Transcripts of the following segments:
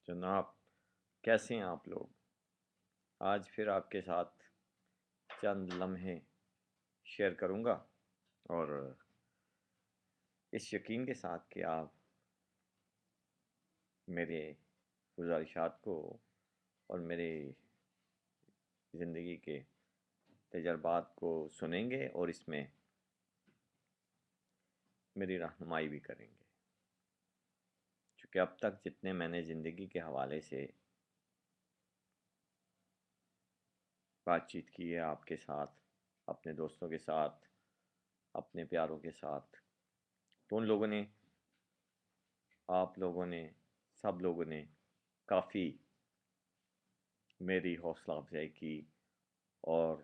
جناب، کیسے ہیں آپ لوگ؟ آج پھر آپ کے ساتھ چند لمحے شیئر کروں گا، اور اس یقین کے ساتھ کہ آپ میرے گزارشات کو اور میرے زندگی کے تجربات کو سنیں گے اور اس میں میری رہنمائی بھی کریں گے، چونکہ اب تک جتنے میں نے زندگی کے حوالے سے بات چیت کی ہے آپ کے ساتھ، اپنے دوستوں کے ساتھ، اپنے پیاروں کے ساتھ، تو ان لوگوں نے، آپ لوگوں نے، سب لوگوں نے کافی میری حوصلہ افزائی کی اور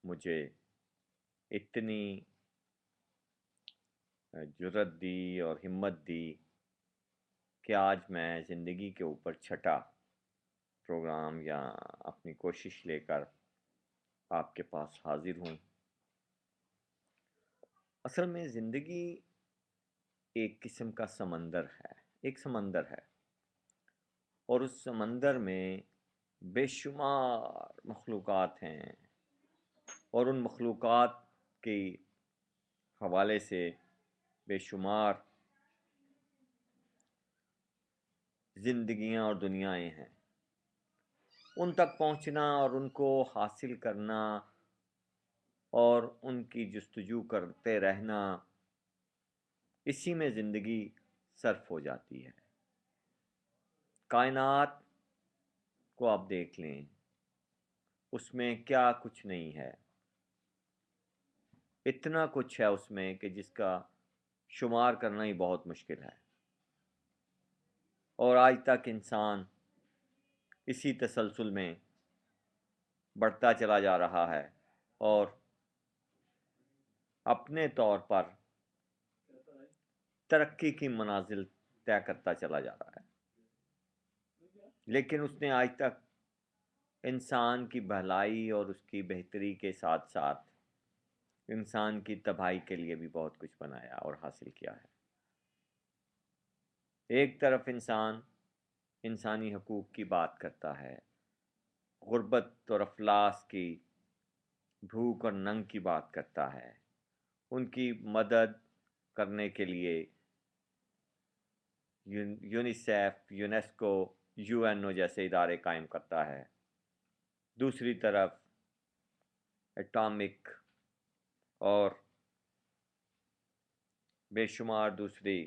مجھے اتنی جرت دی اور ہمت دی کہ آج میں زندگی کے اوپر چھٹا پروگرام یا اپنی کوشش لے کر آپ کے پاس حاضر ہوں۔ اصل میں زندگی ایک قسم کا سمندر ہے، ایک سمندر ہے، اور اس سمندر میں بے شمار مخلوقات ہیں، اور ان مخلوقات کے حوالے سے بے شمار زندگیاں اور دنیایں ہیں۔ ان تک پہنچنا اور ان کو حاصل کرنا اور ان کی جستجو کرتے رہنا، اسی میں زندگی صرف ہو جاتی ہے۔ کائنات کو آپ دیکھ لیں، اس میں کیا کچھ نہیں ہے، اتنا کچھ ہے اس میں کہ جس کا شمار کرنا ہی بہت مشکل ہے، اور آج تک انسان اسی تسلسل میں بڑھتا چلا جا رہا ہے اور اپنے طور پر ترقی کی منازل طے کرتا چلا جا رہا ہے، لیکن اس نے آج تک انسان کی بھلائی اور اس کی بہتری کے ساتھ ساتھ انسان کی تباہی کے لیے بھی بہت کچھ بنایا اور حاصل کیا ہے۔ ایک طرف انسان انسانی حقوق کی بات کرتا ہے، غربت اور افلاس کی، بھوک اور ننگ کی بات کرتا ہے، ان کی مدد کرنے کے لیے یونیسیف، یونیسکو، یو این او جیسے ادارے قائم کرتا ہے۔ دوسری طرف ایٹامک اور بے شمار دوسری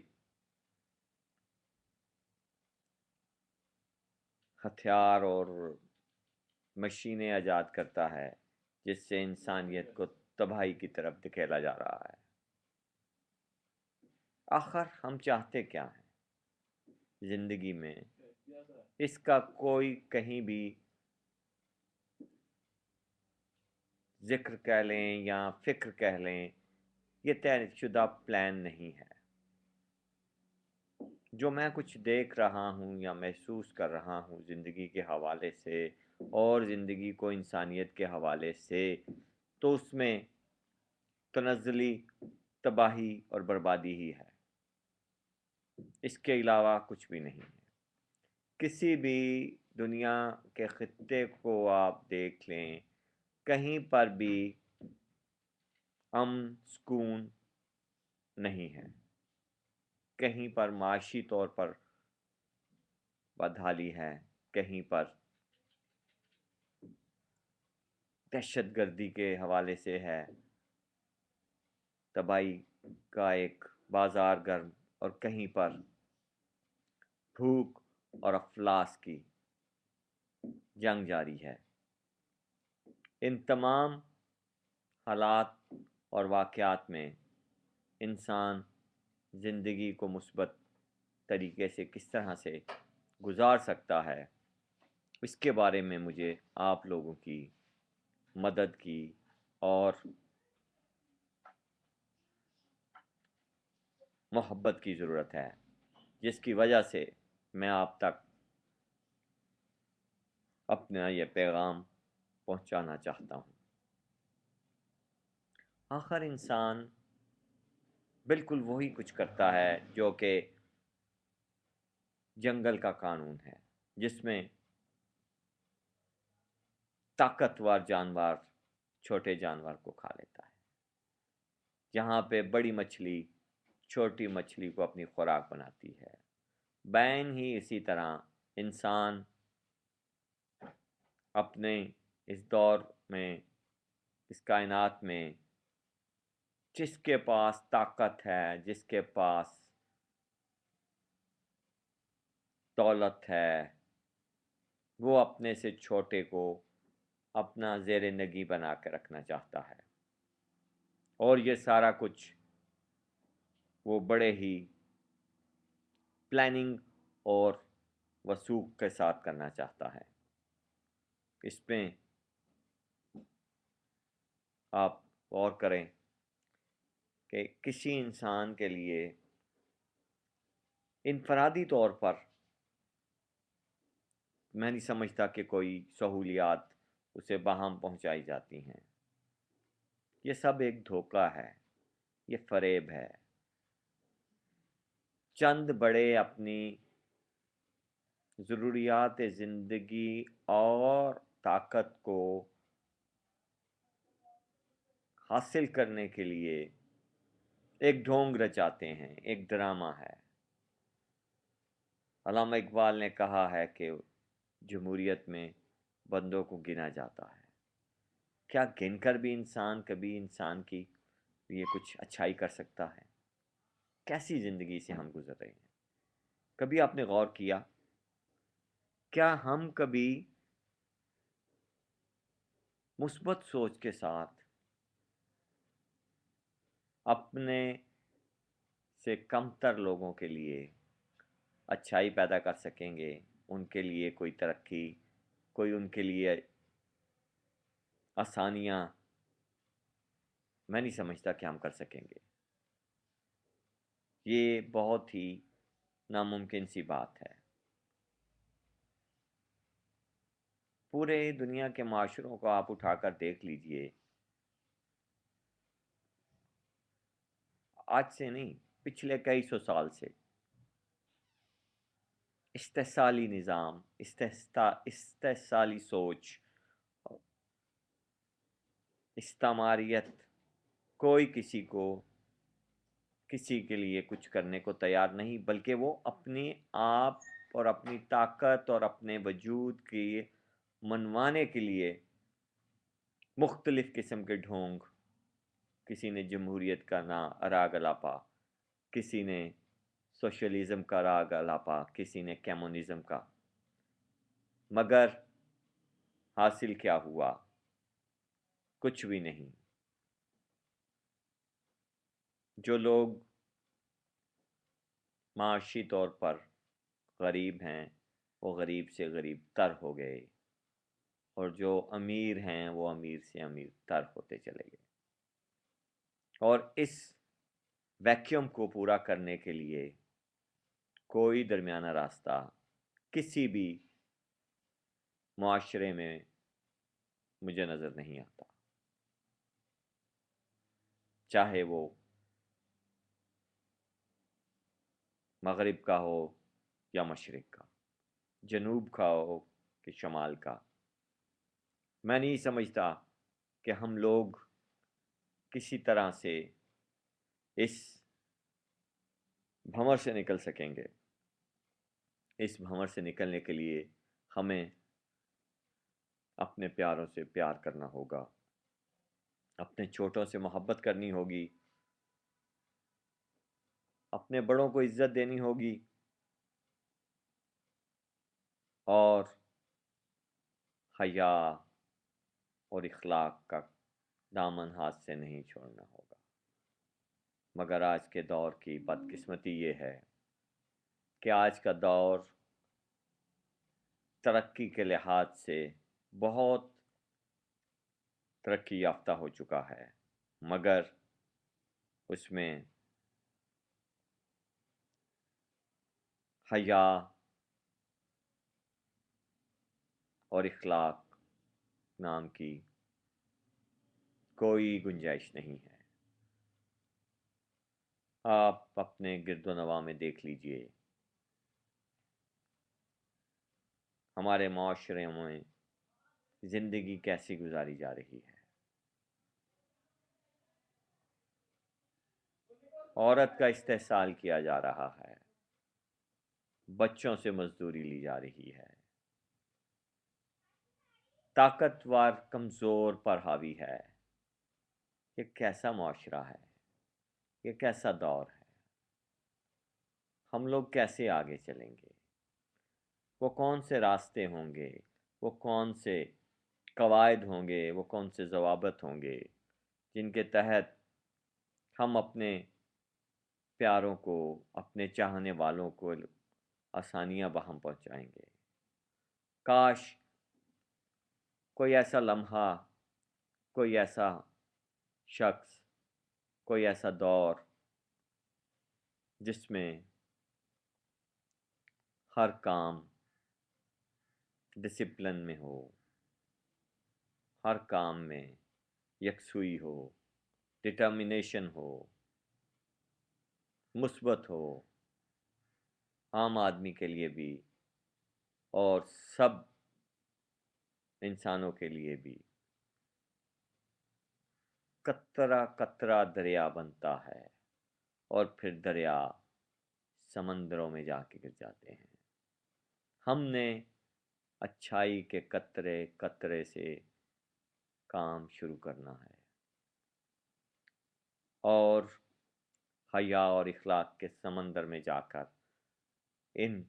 ہتھیار اور مشینیں ایجاد کرتا ہے، جس سے انسانیت کو تباہی کی طرف دھکیلا جا رہا ہے۔ آخر ہم چاہتے کیا ہیں زندگی میں؟ اس کا کوئی کہیں بھی ذکر کہہ لیں یا فکر کہہ لیں، یہ طے شدہ پلان نہیں ہے۔ جو میں کچھ دیکھ رہا ہوں یا محسوس کر رہا ہوں زندگی کے حوالے سے اور زندگی کو انسانیت کے حوالے سے، تو اس میں تنزلی تباہی اور بربادی ہی ہے، اس کے علاوہ کچھ بھی نہیں ہے۔ کسی بھی دنیا کے خطے کو آپ دیکھ لیں، کہیں پر بھی امن سکون نہیں ہے، کہیں پر معاشی طور پر بدحالی ہے، کہیں پر دہشت گردی کے حوالے سے ہے، تباہی کا ایک بازار گرم، اور کہیں پر بھوک اور افلاس کی جنگ جاری ہے۔ ان تمام حالات اور واقعات میں انسان زندگی کو مثبت طریقے سے کس طرح سے گزار سکتا ہے، اس کے بارے میں مجھے آپ لوگوں کی مدد کی اور محبت کی ضرورت ہے، جس کی وجہ سے میں آپ تک اپنا یہ پیغام پہنچانا چاہتا ہوں۔ آخر انسان بالکل وہی کچھ کرتا ہے جو کہ جنگل کا قانون ہے۔ جس میں طاقتور جانور چھوٹے جانور کو کھا لیتا ہے، جہاں پہ بڑی مچھلی چھوٹی مچھلی کو اپنی خوراک بناتی ہے۔ بین ہی اسی طرح انسان اپنے اس دور میں، اس کائنات میں، جس کے پاس طاقت ہے، جس کے پاس دولت ہے، وہ اپنے سے چھوٹے کو اپنا زیر نگی بنا کے رکھنا چاہتا ہے، اور یہ سارا کچھ وہ بڑے ہی پلاننگ اور وثوق کے ساتھ کرنا چاہتا ہے۔ اس میں آپ غور کریں کہ کسی انسان کے لیے انفرادی طور پر میں نہیں سمجھتا کہ کوئی سہولیات اسے باہم پہنچائی جاتی ہیں۔ یہ سب ایک دھوکہ ہے، یہ فریب ہے۔ چند بڑے اپنی ضروریات زندگی اور طاقت کو حاصل کرنے کے لیے ایک ڈھونگ رچاتے ہیں، ایک ڈرامہ ہے۔ علامہ اقبال نے کہا ہے کہ جمہوریت میں بندوں کو گنا جاتا ہے۔ کیا گن کر بھی انسان کبھی انسان کی یہ کچھ اچھائی کر سکتا ہے؟ کیسی زندگی سے ہم گزر رہے ہیں؟ کبھی آپ نے غور کیا کیا ہم کبھی مثبت سوچ کے ساتھ اپنے سے کم تر لوگوں کے لیے اچھائی پیدا کر سکیں گے؟ ان کے لیے کوئی ترقی، کوئی ان کے لیے آسانیاں؟ میں نہیں سمجھتا کہ ہم کر سکیں گے۔ یہ بہت ہی ناممکن سی بات ہے۔ پورے دنیا کے معاشروں کو آپ اٹھا کر دیکھ لیجئے، آج سے نہیں، پچھلے کئی سو سال سے استحصالی نظام، استحصالی سوچ، استعماریت، کوئی کسی کو کسی کے لیے کچھ کرنے کو تیار نہیں، بلکہ وہ اپنے آپ اور اپنی طاقت اور اپنے وجود کی منوانے کے لیے مختلف قسم کے ڈھونگ، کسی نے جمہوریت کا راگ الاپا، کسی نے سوشلزم کا راگ الاپا، کسی نے کمیونزم کا، مگر حاصل کیا ہوا؟ کچھ بھی نہیں۔ جو لوگ معاشی طور پر غریب ہیں وہ غریب سے غریب تر ہو گئے، اور جو امیر ہیں وہ امیر سے امیر تر ہوتے چلے گئے، اور اس ویکیوم کو پورا کرنے کے لیے کوئی درمیانہ راستہ کسی بھی معاشرے میں مجھے نظر نہیں آتا، چاہے وہ مغرب کا ہو یا مشرق کا، جنوب کا ہو کہ شمال کا۔ میں نہیں سمجھتا کہ ہم لوگ کسی طرح سے اس بھنور سے نکل سکیں گے۔ اس بھنور سے نکلنے کے لیے ہمیں اپنے پیاروں سے پیار کرنا ہوگا، اپنے چھوٹوں سے محبت کرنی ہوگی، اپنے بڑوں کو عزت دینی ہوگی، اور حیا اور اخلاق کا دامن ہاتھ سے نہیں چھوڑنا ہوگا۔ مگر آج کے دور کی بدقسمتی یہ ہے کہ آج کا دور ترقی کے لحاظ سے بہت ترقی یافتہ ہو چکا ہے، مگر اس میں حیا اور اخلاق نام کی کوئی گنجائش نہیں ہے۔ آپ اپنے گرد و نواح میں دیکھ لیجئے، ہمارے معاشرے میں زندگی کیسی گزاری جا رہی ہے۔ عورت کا استحصال کیا جا رہا ہے، بچوں سے مزدوری لی جا رہی ہے، طاقتور کمزور پر حاوی ہے۔ یہ کیسا معاشرہ ہے؟ یہ کیسا دور ہے؟ ہم لوگ کیسے آگے چلیں گے؟ وہ کون سے راستے ہوں گے؟ وہ کون سے قواعد ہوں گے؟ وہ کون سے ضوابط ہوں گے جن کے تحت ہم اپنے پیاروں کو، اپنے چاہنے والوں کو آسانیاں بہم پہنچائیں گے؟ کاش کوئی ایسا لمحہ، کوئی ایسا شخص، کوئی ایسا دور جس میں ہر کام ڈسپلن میں ہو، ہر کام میں یکسوئی ہو، ڈٹرمنیشن ہو، مثبت ہو، عام آدمی کے لیے بھی اور سب انسانوں کے لیے بھی۔ قطرہ قطرہ دریا بنتا ہے اور پھر دریا سمندروں میں جا کے گر جاتے ہیں۔ ہم نے اچھائی کے قطرے قطرے سے کام شروع کرنا ہے اور حیا اور اخلاق کے سمندر میں جا کر ان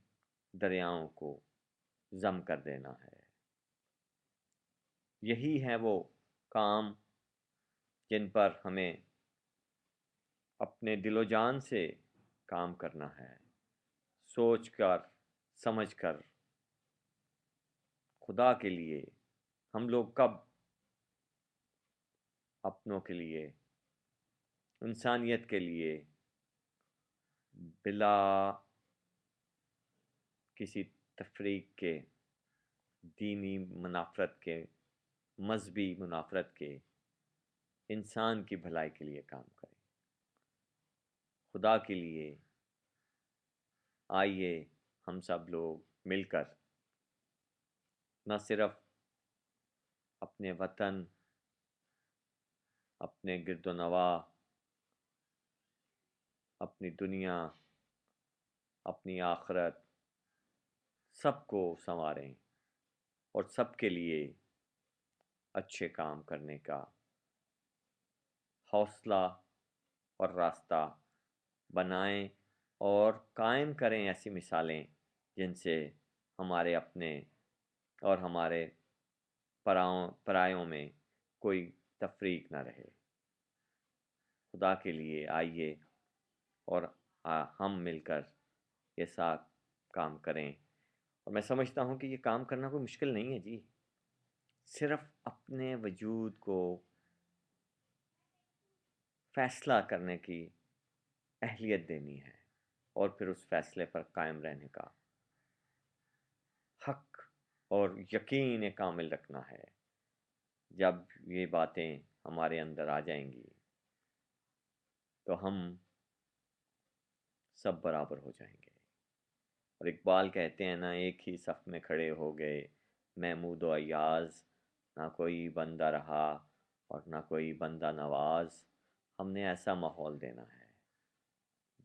دریاؤں کو ضم کر دینا ہے۔ یہی ہیں وہ کام جن پر ہمیں اپنے دل و جان سے کام کرنا ہے، سوچ کر سمجھ کر۔ خدا کے لیے ہم لوگ کب اپنوں کے لیے، انسانیت کے لیے، بلا کسی تفریق کے، دینی منافرت کے، مذہبی منافرت کے، انسان کی بھلائی کے لیے کام کریں؟ خدا کے لیے آئیے ہم سب لوگ مل کر نہ صرف اپنے وطن، اپنے گرد و نواح، اپنی دنیا، اپنی آخرت، سب کو سنواریں اور سب کے لیے اچھے کام کرنے کا حوصلہ اور راستہ بنائیں اور قائم کریں ایسی مثالیں جن سے ہمارے اپنے اور ہمارے پرایوں میں کوئی تفریق نہ رہے۔ خدا کے لیے آئیے اور ہم مل کر یہ ساتھ کام کریں۔ اور میں سمجھتا ہوں کہ یہ کام کرنا کوئی مشکل نہیں ہے جی، صرف اپنے وجود کو فیصلہ کرنے کی اہلیت دینی ہے اور پھر اس فیصلے پر قائم رہنے کا حق اور یقین کامل رکھنا ہے۔ جب یہ باتیں ہمارے اندر آ جائیں گی تو ہم سب برابر ہو جائیں گے۔ اور اقبال کہتے ہیں نا، ایک ہی صف میں کھڑے ہو گئے محمود و ایاز، نہ کوئی بندہ رہا اور نہ کوئی بندہ نواز۔ ہم نے ایسا ماحول دینا ہے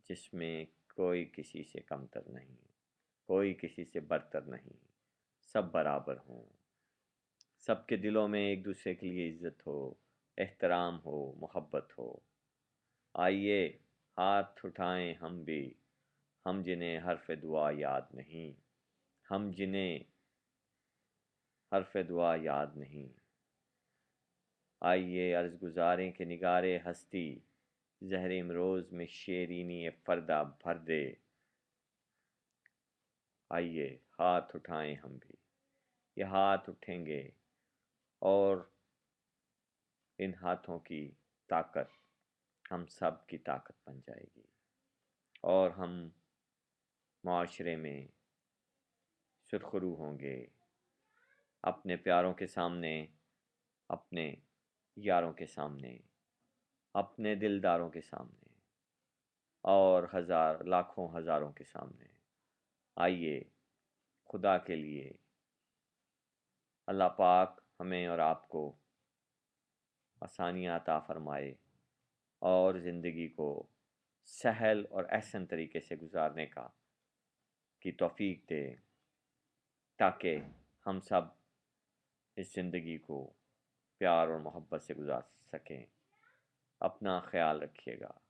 جس میں کوئی کسی سے کمتر نہیں، کوئی کسی سے برتر نہیں، سب برابر ہوں، سب کے دلوں میں ایک دوسرے کے لیے عزت ہو، احترام ہو، محبت ہو۔ آئیے ہاتھ اٹھائیں ہم بھی، ہم جنہیں حرف دعا یاد نہیں، ہم جنہیں حرف دعا یاد نہیں۔ آئیے عرض گزاریں کہ نگار ہستی زہر امروز میں شیرینی فردہ بھر دے۔ آئیے ہاتھ اٹھائیں ہم بھی۔ یہ ہاتھ اٹھیں گے اور ان ہاتھوں کی طاقت ہم سب کی طاقت بن جائے گی اور ہم معاشرے میں سرخرو ہوں گے، اپنے پیاروں کے سامنے، اپنے یاروں کے سامنے، اپنے دلداروں کے سامنے اور لاکھوں ہزاروں کے سامنے۔ آئیے خدا کے لیے اللہ پاک ہمیں اور آپ کو آسانیاں عطا فرمائے اور زندگی کو سہل اور احسن طریقے سے گزارنے کی توفیق دے، تاکہ ہم سب اس زندگی کو پیار اور محبت سے گزار سکیں۔ اپنا خیال رکھیے گا۔